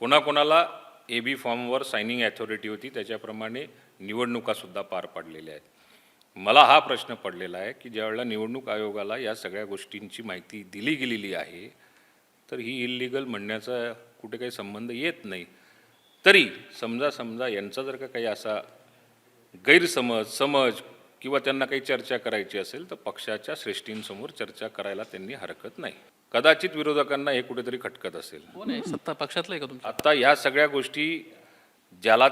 कोणाकोणाला AB फॉर्मवर signing authority होती त्याच्याप्रमाणे निवडणुकासुद्धा पार पाडलेल्या आहेत। मला हा प्रश्न पडलेला आहे की ज्यावेळेला निवडणूक आयोगाला या सगळ्या गोष्टींची माहिती दिली गेलेली आहे तर ही इल्लीगल म्हणण्याचा कुठे काही संबंध येत नाही। तरी समजा यांचा जर का काही असा समज किंवा त्यांना काही चर्चा करायची असेल तर पक्षाच्या श्रेष्ठींसमोर चर्चा करायला त्यांनी हरकत नाही। कदाचित विरोधकांना हे कुठेतरी खटकत असेल। कोण आहे सत्ता पक्षातलं आहे का तुमचं? आता ह्या सगळ्या गोष्टी ज्याला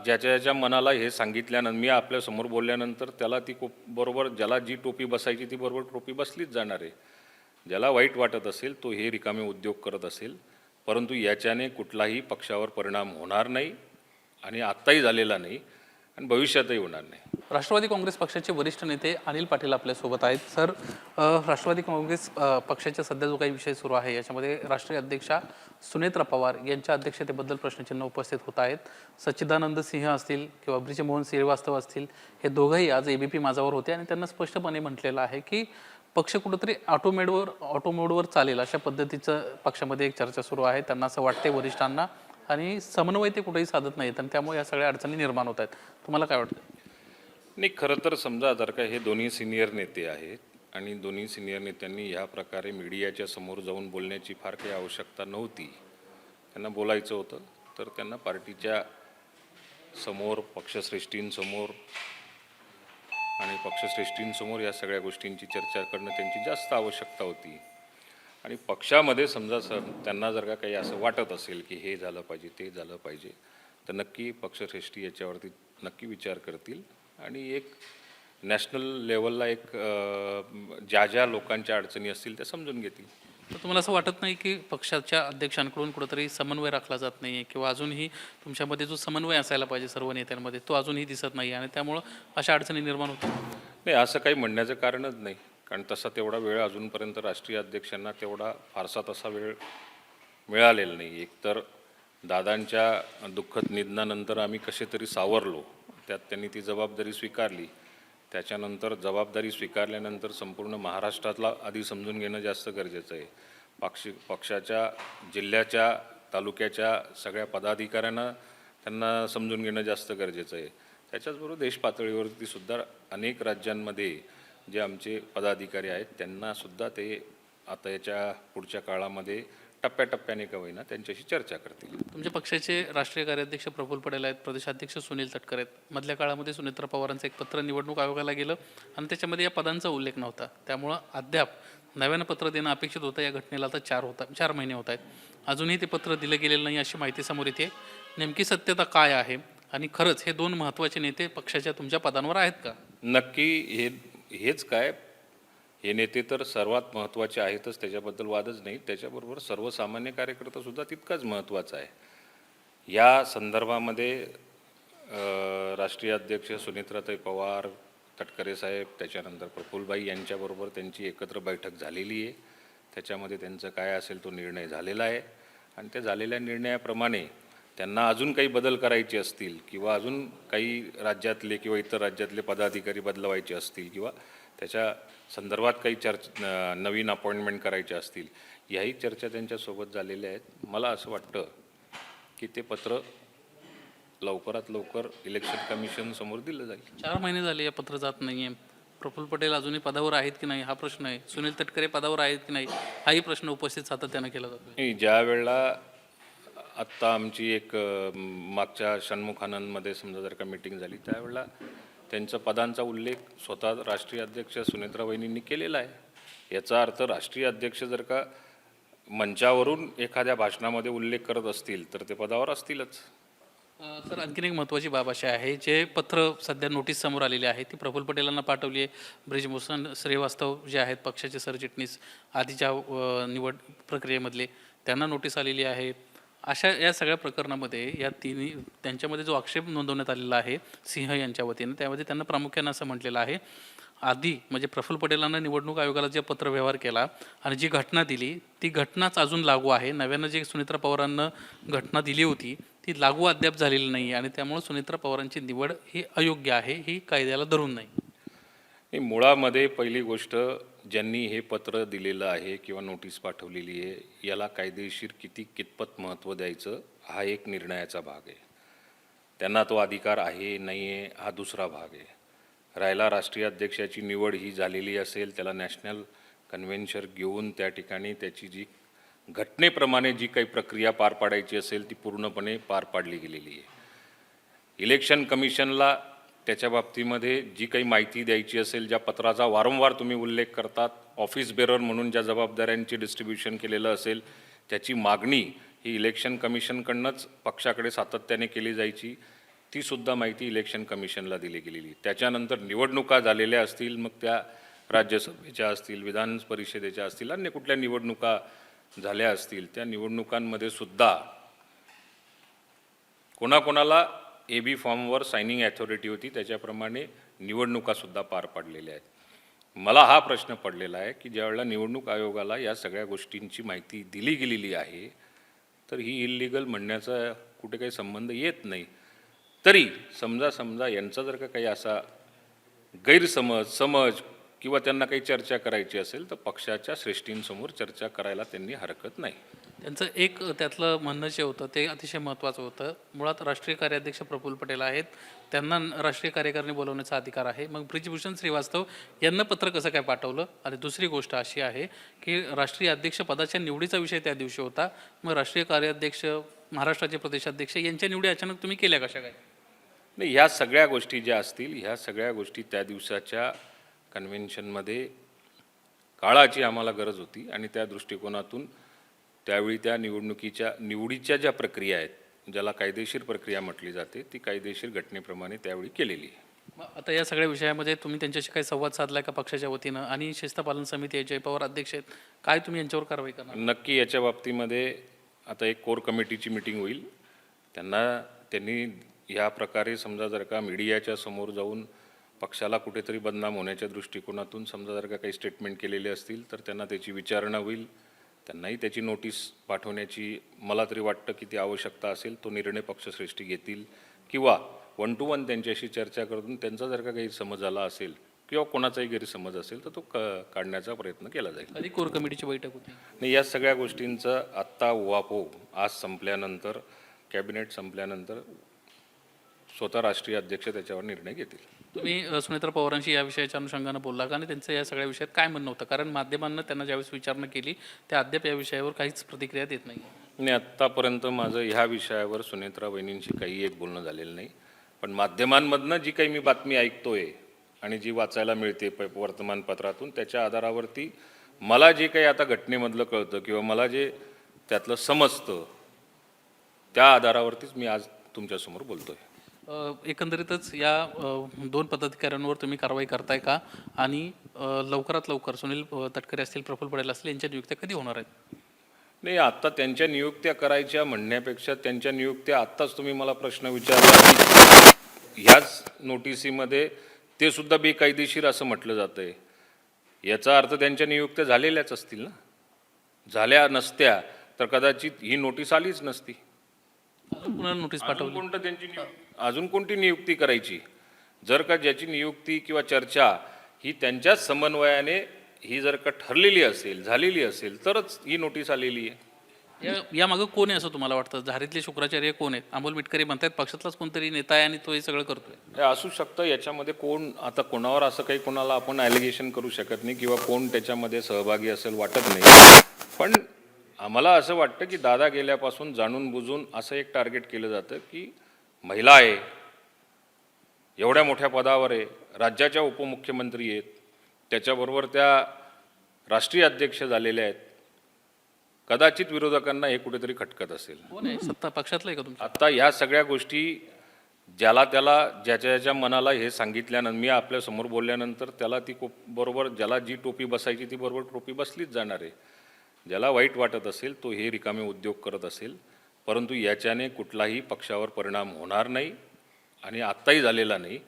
ज्याच्या मनाला हे सांगितल्यानंतर मी आपल्यासमोर बोलल्यानंतर त्याला ती बरोबर ज्याला जी टोपी बसायची ती बरोबर टोपी बसलीच जाणार आहे। ज्याला वाईट वाटत असेल तो हे रिकामे उद्योग करत असेल, परंतु याच्याने कुठलाही पक्षावर परिणाम होणार नाही आणि आत्ताही झालेला नाही आणि भविष्यातही होणार नाही। राष्ट्रवादी काँग्रेस पक्षाचे वरिष्ठ नेते अनिल पाटील आपल्यासोबत आहेत। सर, राष्ट्रवादी काँग्रेस पक्षाचा सध्या जो काही विषय सुरू आहे याच्यामध्ये राष्ट्रीय अध्यक्षा सुनेत्रा पवार यांच्या अध्यक्षतेबद्दल प्रश्नचिन्ह उपस्थित होत आहेत। सच्चिदानंद सिंह असतील किंवा ब्रिजमोहन श्रीवास्तव असतील, हे दोघंही आज ABP माझावर होते आणि त्यांना स्पष्टपणे म्हटलेलं आहे की पक्ष कुठंतरी ऑटोमोडवर चालेल अशा पद्धतीचं पक्षामध्ये एक चर्चा सुरू आहे। त्यांना असं वाटते वरिष्ठांना आणि समन्वय ते कुठेही साधत नाहीत आणि त्यामुळे या सगळ्या अडचणी निर्माण होत आहेत। तुम्हाला काय वाटतं? नाही, खरं तर समजा जर का हे दोन्ही सिनियर नेते आहेत आणि दोन्ही सिनियर नेत्यांनी ह्या प्रकारे मीडियाच्या समोर जाऊन बोलण्याची फार काही आवश्यकता नव्हती। त्यांना बोलायचं होतं तर त्यांना पार्टीच्या समोर पक्षश्रेष्ठींसमोर आणि पक्षश्रेष्ठींसमोर या सगळ्या गोष्टींची चर्चा करणं त्यांची जास्त आवश्यकता होती। आणि पक्षामध्ये समजा त्यांना जर का काही असं वाटत असेल की हे झालं पाहिजे ते झालं पाहिजे तर नक्की पक्षश्रेष्ठी याच्यावरती नक्की विचार करतील आणि एक नॅशनल लेवलला एक ज्या लोकांच्या अडचणी असतील त्या समजून घेतील। तर तुम्हाला असं वाटत नाही की पक्षाच्या अध्यक्षांकडून कुठंतरी समन्वय राखला जात नाही आहे किंवा अजूनही तुमच्यामध्ये जो समन्वय असायला पाहिजे सर्व नेत्यांमध्ये तो अजूनही दिसत नाही आणि त्यामुळं अशा अडचणी निर्माण होतात? नाही, असं काही म्हणण्याचं कारणच नाही, कारण तसा तेवढा वेळ अजूनपर्यंत राष्ट्रीय अध्यक्षांना तेवढा फारसा तसा वेळ मिळालेला नाही। एकतर दादांच्या दुःखद निधनानंतर आम्ही कसे तरी सावरलो, त्यात त्यांनी ती जबाबदारी स्वीकारली। त्याच्यानंतर जबाबदारी स्वीकारल्यानंतर संपूर्ण महाराष्ट्रातला आधी समजून घेणं जास्त गरजेचं आहे। पक्षाच्या जिल्ह्याच्या तालुक्याच्या सगळ्या पदाधिकाऱ्यांना त्यांना समजून घेणं जास्त गरजेचं आहे। त्याच्याचबरोबर देश पातळीवरती सुद्धा अनेक राज्यांमध्ये जे आमचे पदाधिकारी आहेत त्यांनासुद्धा ते आता याच्या पुढच्या काळामध्ये टप्प्याटप्प्याने का होईना त्यांच्याशी चर्चा करतील। तुमच्या पक्षाचे राष्ट्रीय कार्याध्यक्ष प्रफुल्ल पटेल आहेत, प्रदेशाध्यक्ष सुनील तटकरे आहेत। मधल्या काळामध्ये सुनेत्रा पवारांचं एक पत्र निवडणूक आयोगाला गेलं आणि त्याच्यामध्ये या पदांचा उल्लेख नव्हता, त्यामुळं अद्याप नव्यानं पत्र देणं अपेक्षित होतं। या घटनेला आता 4 महिने होत आहेत, अजूनही ते पत्र दिलं गेलेलं नाही अशी माहिती समोर येते। नेमकी सत्यता काय आहे आणि खरंच हे दोन महत्त्वाचे नेते पक्षाच्या तुमच्या पदांवर आहेत का? नक्की हेच काय, हे नेते तर सर्वात महत्त्वाचे आहेतच, त्याच्याबद्दल वादच नाही। त्याच्याबरोबर सर्वसामान्य कार्यकर्तासुद्धा तितकाच महत्त्वाचा आहे। या संदर्भामध्ये राष्ट्रीय अध्यक्ष सुनेत्राताई पवार, तटकरे साहेब, त्याच्यानंतर प्रफुल्लभाई यांच्याबरोबर त्यांची एकत्र बैठक झालेली आहे। त्याच्यामध्ये त्यांचं काय असेल तो निर्णय झालेला आहे आणि त्या झालेल्या निर्णयाप्रमाणे त्यांना अजून काही बदल करायचे असतील किंवा अजून काही राज्यातले किंवा इतर राज्यातले पदाधिकारी बदलवायचे असतील किंवा त्याच्या संदर्भात काही नवीन अपॉइंटमेंट करायचे असतील, याही चर्चा त्यांच्यासोबत झालेल्या आहेत। मला असं वाटतं की ते पत्र लवकरात लवकर इलेक्शन कमिशन समोर दिलं जाईल। 4 महिने झाले या पत्र जात नाही आहे। प्रफुल्ल पटेल अजूनही पदावर आहेत की नाही हा प्रश्न आहे, सुनील तटकरे पदावर आहेत की नाही हाही प्रश्न उपस्थित सातत्यानं केला जातो। नाही, ज्या वेळेला आत्ता आमची एक मागच्या षण्मुखानंदमध्ये समजा जर का मीटिंग झाली त्यावेळेला त्यांच्या पदांचा उल्लेख स्वतः राष्ट्रीय अध्यक्ष सुनेत्रा वहिनींनी केलेला आहे। याचा अर्थ राष्ट्रीय अध्यक्ष जर का मंचावरून एखाद्या भाषणामध्ये उल्लेख करत असतील तर ते पदावर असतीलच। सर, आणखीन एक महत्त्वाची बाब अशी आहे, जे पत्र सध्या नोटीस समोर आलेली आहे ती प्रफुल्ल पटेलांना पाठवली आहे। ब्रिजभूषण श्रीवास्तव जे आहेत पक्षाचे सरचिटणीस आधीच्या निवड प्रक्रियेमधले, त्यांना नोटीस आलेली आहे। अशा या सगळ्या प्रकरणामध्ये या तिन्ही त्यांच्यामध्ये जो आक्षेप नोंदवण्यात आलेला आहे सिंह यांच्या वतीनं, त्यामध्ये त्यांना प्रामुख्यानं असं म्हटलेलं आहे, आधी म्हणजे प्रफुल्ल पटेलांना निवडणूक आयोगाला जे पत्रव्यवहार केला आणि जी घटना दिली ती घटनाच अजून लागू आहे। नव्यानं जे सुनेत्रा पवारांना घटना दिली होती ती लागू अद्याप झालेली नाही आणि त्यामुळे सुनेत्रा पवारांची निवड ही अयोग्य आहे, ही कायद्याला धरून नाही। मुळामध्ये पहिली गोष्ट, ज्यांनी हे पत्र दिलेलं आहे किंवा नोटीस पाठवलेली आहे याला कायदेशीर कितपत महत्त्व द्यायचं हा एक निर्णयाचा भाग आहे. त्यांना तो अधिकार आहे नाही आहे हा दुसरा भाग आहे. राहिला राष्ट्रीय अध्यक्षाची निवड ही झालेली असेल, त्याला नॅशनल कन्व्हेन्शन घेऊन त्या ठिकाणी त्याची जी घटनेप्रमाणे जी काही प्रक्रिया पार पाडायची असेल ती पूर्णपणे पार पाडली गेलेली आहे. इलेक्शन कमिशनला त्याच्या बाबतीमध्ये जी काही माहिती द्यायची असेल, ज्या पत्राचा वारंवार तुम्ही उल्लेख करतात, ऑफिस बेरर म्हणून ज्या जबाबदाऱ्यांची डिस्ट्रीब्युशन केलेलं असेल त्याची मागणी ही इलेक्शन कमिशनकडनंच पक्षाकडे सातत्याने केली जायची, ती सुद्धा माहिती इलेक्शन कमिशनला दिली गेलेली. त्याच्यानंतर निवडणुका झालेल्या असतील, मग त्या राज्यसभेच्या असतील, विधान परिषदेच्या असतील, अन्य कुठल्या निवडणुका झाल्या असतील, त्या निवडणुकांमध्ये सुद्धा कोणाकोणाला AB फॉर्मवर सायनिंग ॲथॉरिटी होती त्याच्याप्रमाणे निवडणुकासुद्धा पार पाडलेल्या आहेत. मला हा प्रश्न पडलेला आहे की ज्यावेळेला निवडणूक आयोगाला या सगळ्या गोष्टींची माहिती दिली गेलेली आहे तर ही इल्लीगल म्हणण्याचा कुठे काही संबंध येत नाही. तरी समजा यांचा जर का काही असा समज किंवा त्यांना काही चर्चा करायची असेल तर पक्षाच्या श्रेष्ठींसमोर चर्चा करायला त्यांनी हरकत नाही. त्यांचं एक त्यातलं म्हणणं जे होतं ते अतिशय महत्त्वाचं होतं. मुळात राष्ट्रीय कार्याध्यक्ष प्रफुल्ल पटेल आहेत, त्यांना राष्ट्रीय कार्यकारिणी बोलवण्याचा अधिकार आहे. मग ब्रिजभूषण श्रीवास्तव यांना पत्र कसं काय पाठवलं? आणि दुसरी गोष्ट अशी आहे की राष्ट्रीय अध्यक्ष पदाच्या निवडीचा विषय त्या दिवशी होता. मग राष्ट्रीय कार्याध्यक्ष, महाराष्ट्राचे प्रदेशाध्यक्ष यांच्या निवडी अचानक तुम्ही केल्या कशा काय? नाही, ह्या सगळ्या गोष्टी ज्या असतील ह्या सगळ्या गोष्टी त्या दिवसाच्या कन्व्हेन्शनमध्ये काळाची आम्हाला गरज होती आणि त्या दृष्टिकोनातून त्यावेळी त्या निवडीच्या ज्या प्रक्रिया आहेत, ज्याला कायदेशीर प्रक्रिया म्हटली जाते, ती कायदेशीर घटनेप्रमाणे त्यावेळी केलेली आहे. मग आता या सगळ्या विषयामध्ये तुम्ही त्यांच्याशी काही संवाद साधलाय का पक्षाच्या वतीनं? आणि शिस्तपालन समिती जय पवार अध्यक्ष आहेत, काय तुम्ही यांच्यावर कारवाई करणार? नक्की याच्या बाबतीमध्ये आता एक कोर कमिटीची मीटिंग होईल. त्यांनी ह्या प्रकारे समजा जर का मीडियाच्या समोर जाऊन पक्षाला कुठेतरी बदनाम होण्याच्या दृष्टिकोनातून समजा जर का काही स्टेटमेंट केलेले असतील तर त्यांना त्याची विचारणा होईल. त्यांनाही त्याची नोटीस पाठवण्याची मला तरी वाटतं की ती आवश्यकता असेल. तो निर्णय पक्षश्रेष्ठी घेतील किंवा 1 to 1 त्यांच्याशी चर्चा करून त्यांचा जर का काही समज आला असेल किंवा कोणाचाही गैरसमज असेल तर तो काढण्याचा प्रयत्न केला जाईल. कधी कोर कमिटीची बैठक होती? नाही, या सगळ्या गोष्टींचा आत्ता उहापोह आज संपल्यानंतर, कॅबिनेट संपल्यानंतर स्वतः राष्ट्रीय अध्यक्ष त्याच्यावर निर्णय घेतील. तुम्ही सुनेत्रा पवारांशी या विषयाच्या अनुषंगानं बोलला का? आणि त्यांचं या सगळ्या विषयात काय म्हणणं होतं? कारण माध्यमांना त्यांना ज्यावेळेस विचारणा केली त्या अद्याप या विषयावर काहीच प्रतिक्रिया देत नाही. नाही, आत्तापर्यंत माझं ह्या विषयावर सुनेत्रा वहिनींशी काही एक बोलणं झालेलं नाही. पण माध्यमांमधनं जी काही मी बातमी ऐकतोय आणि जी वाचायला मिळते वर्तमानपत्रातून, त्याच्या आधारावरती मला जे काही आता घटनेमधलं कळतं किंवा मला जे त्यातलं समजतं त्या आधारावरतीच मी आज तुमच्यासमोर बोलतोय. एकंदरीतच या 2 पदाधिकाऱ्यांवर तुम्ही कारवाई करताय का? आणि लवकरात लवकर सुनील तटकरे असतील, प्रफुल्ल पटेल असतील, यांच्या नियुक्त्या कधी होणार आहेत? नाही, आत्ता त्यांच्या नियुक्त्या करायच्या म्हणण्यापेक्षा त्यांच्या नियुक्त्या आत्ताच तुम्ही मला प्रश्न विचारला की ह्याच नोटिसीमध्ये ते सुद्धा बेकायदेशीर असं म्हटलं जातं आहे. याचा अर्थ त्यांच्या नियुक्त्या झालेल्याच असतील ना. झाल्या नसत्या तर कदाचित ही नोटीस आलीच नसती. पुन्हा नोटीस पाठवली. अजून कोणती नियुक्ती करायची? जर का ज्याची नियुक्ती किंवा चर्चा ही त्यांच्याच समन्वयाने ही जर का ठरलेली असेल, झालेली असेल, तरच ही नोटीस आलेली आहे. यामागं कोण आहे असं तुम्हाला वाटतं? झारीतले शुक्राचार्य कोण आहेत? अमोल मिटकरी म्हणतात पक्षातलाच कोणतरी नेता आहे आणि तो हे सगळं करतोय. हे असू शकतं. याच्यामध्ये कोण, आता कोणावर असं काही कोणाला आपण ॲलिगेशन करू शकत नाही किंवा कोण त्याच्यामध्ये सहभागी असेल वाटत नाही. पण आम्हाला असं वाटतं की दादा गेल्यापासून जाणून बुजून असं एक टार्गेट केलं जातं की महिला आहे, एवढ्या मोठ्या पदावर आहे, राज्याच्या उपमुख्यमंत्री आहेत, त्याच्याबरोबर त्या राष्ट्रीय अध्यक्ष झालेल्या आहेत. कदाचित विरोधकांना हे कुठेतरी खटकत असेल. कोण आहे? सत्ता पक्षातलं आहे का तुमच्या? आता ह्या सगळ्या गोष्टी ज्याच्या मनाला हे सांगितल्यानंतर, मी आपल्यासमोर बोलल्यानंतर त्याला ती बरोबर, ज्याला जी टोपी बसायची ती बरोबर टोपी बसलीच जाणार आहे. ज्याला वाईट वाटत असेल तो हे रिकामे उद्योग करत असेल, परंतु याच्याने कुठलाही पक्षावर परिणाम होणार नाही आणि आत्ताही झालेला नाही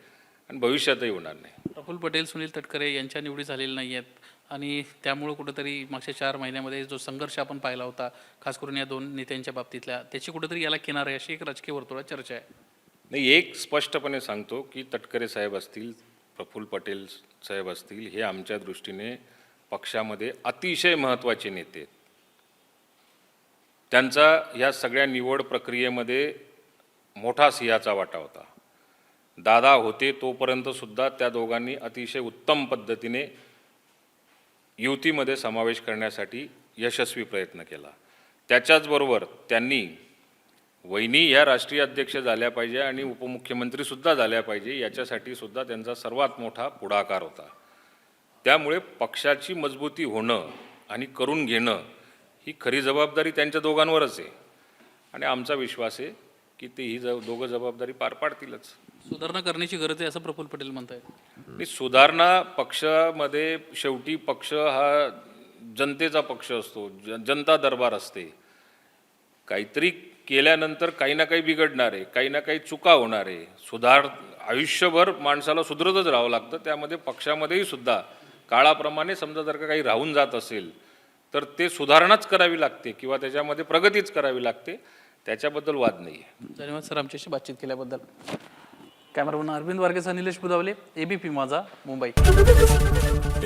आणि भविष्यातही होणार नाही. प्रफुल्ल पटेल, सुनील तटकरे यांच्या निवडी झालेल्या नाही आहेत आणि त्यामुळं कुठंतरी मागच्या 4 महिन्यामध्ये जो संघर्ष आपण पाहिला होता, खास करून या 2 नेत्यांच्या बाबतीतल्या, त्याची कुठंतरी याला किनार आहे अशी एक राजकीय वर्तुळात चर्चा आहे. नाही, एक स्पष्टपणे सांगतो की तटकरे साहेब असतील, प्रफुल्ल पटेल साहेब असतील, हे आमच्या दृष्टीने पक्षामध्ये अतिशय महत्त्वाचे नेते आहेत. त्यांचा या सगळ्या निवड प्रक्रियेमध्ये मोठा सिंहाचा वाटा होता. दादा होते तोपर्यंतसुद्धा त्या दोघांनी अतिशय उत्तम पद्धतीने युतीमध्ये समावेश करण्यासाठी यशस्वी प्रयत्न केला. त्याच्याचबरोबर त्यांनी वहिनी या राष्ट्रीय अध्यक्ष झाल्या पाहिजे आणि उपमुख्यमंत्रीसुद्धा झाल्या पाहिजे याच्यासाठी सुद्धा त्यांचा सर्वात मोठा पुढाकार होता. त्यामुळे पक्षाची मजबूती होणं आणि करून घेणं ही खरी जबाबदारी त्यांच्या दोघांवरच आहे आणि आमचा विश्वास आहे की ते ही दोघं जबाबदारी पार पाडतीलच. सुधारणा करण्याची गरज आहे असं प्रफुल्ल पटेल म्हणतायत. आणि सुधारणा पक्षामध्ये शेवटी पक्ष हा जनतेचा पक्ष असतो, जनता दरबार असते. काहीतरी केल्यानंतर काही ना काही बिघडणार आहे, काही ना काही चुका होणार आहे. आयुष्यभर माणसाला सुधरतच राहावं लागतं. त्यामध्ये पक्षामध्येही सुद्धा काळाप्रमाणे समजा जर का काही राहून जात असेल तर ते सुधारणाच करावी लागते किंवा त्याच्यामध्ये प्रगतीच करावी लागते. त्याच्याबद्दल वाद नाही आहे. धन्यवाद सर आमच्याशी बातचीत केल्याबद्दल. कॅमेरामन अरविंद वारगेचा निलेश बुधावले, एबीपी माझा, मुंबई.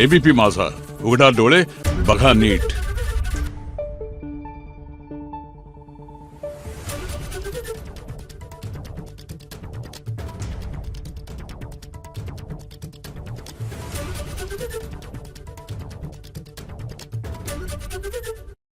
एबीपी माझा, उघडा डोळे बघा नीट.